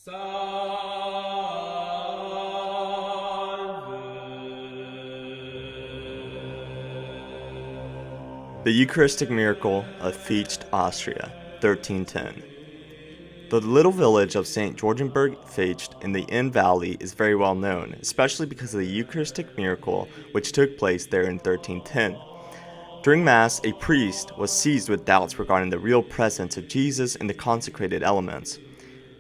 The Eucharistic Miracle of Fiecht, Austria, 1310. The little village of St. Georgenberg Fiecht in the Inn Valley is very well known, especially because of the Eucharistic miracle which took place there in 1310. During Mass, a priest was seized with doubts regarding the real presence of Jesus in the consecrated elements.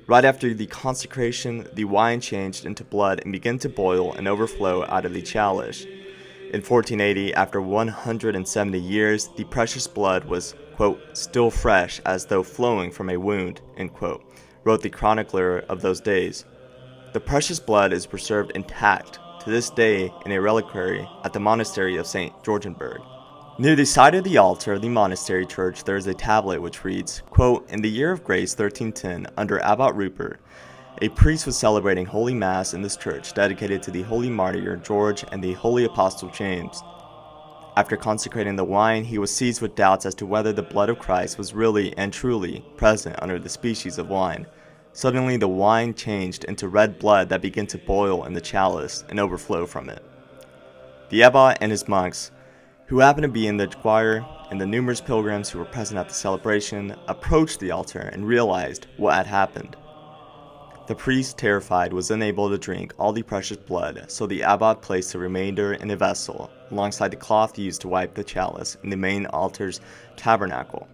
Right after the consecration, the wine changed into blood and began to boil and overflow out of the chalice. In 1480, after 170 years, the precious blood was, quote, still fresh as though flowing from a wound, end quote, wrote the chronicler of those days. The precious blood is preserved intact to this day in a reliquary at the monastery of St. Georgenberg. Near the side of the altar of the monastery church there is a tablet which reads, quote, in the year of grace 1310, under Abbot Rupert, a priest was celebrating Holy Mass in this church dedicated to the Holy Martyr George and the Holy Apostle James. After consecrating the wine, he was seized with doubts as to whether the blood of Christ was really and truly present under the species of wine. Suddenly the wine changed into red blood that began to boil in the chalice and overflow from it. The abbot and his monks, who happened to be in the choir, and the numerous pilgrims who were present at the celebration, approached the altar and realized what had happened. The priest, terrified, was unable to drink all the precious blood, so the abbot placed the remainder in a vessel, alongside the cloth used to wipe the chalice in the main altar's tabernacle.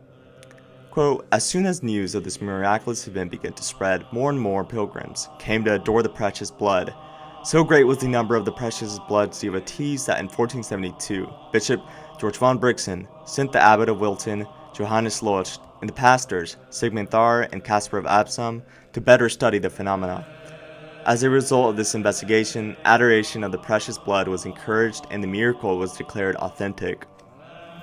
Quote, as soon as news of this miraculous event began to spread, more and more pilgrims came to adore the precious blood. So great was the number of the precious blood devotees that in 1472, Bishop George von Brixen sent the abbot of Wilton, Johannes Loch, and the pastors, Sigmund Thar and Caspar of Absam, to better study the phenomena. As a result of this investigation, adoration of the precious blood was encouraged and the miracle was declared authentic.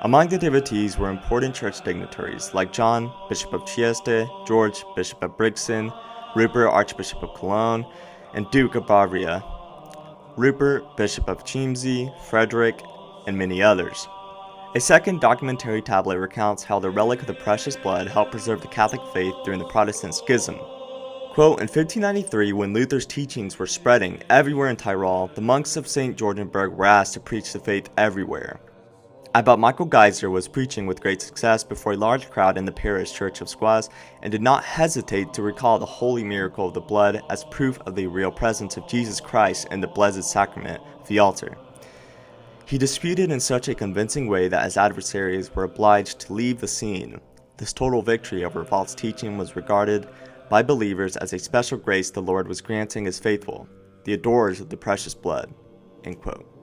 Among the devotees were important church dignitaries like John, Bishop of Trieste, George, Bishop of Brixen, Rupert, Archbishop of Cologne, and Duke of Bavaria, Rupert, Bishop of Chiemsee, Frederick, and many others. A second documentary tablet recounts how the relic of the precious blood helped preserve the Catholic faith during the Protestant Schism. Quote, in 1593, when Luther's teachings were spreading everywhere in Tyrol, the monks of St. Georgenberg were asked to preach the faith everywhere. Abbot Michael Geiser was preaching with great success before a large crowd in the parish church of Squaz and did not hesitate to recall the holy miracle of the blood as proof of the real presence of Jesus Christ in the blessed sacrament of the altar. He disputed in such a convincing way that his adversaries were obliged to leave the scene. This total victory over false teaching was regarded by believers as a special grace the Lord was granting his faithful, the adorers of the precious blood. End quote.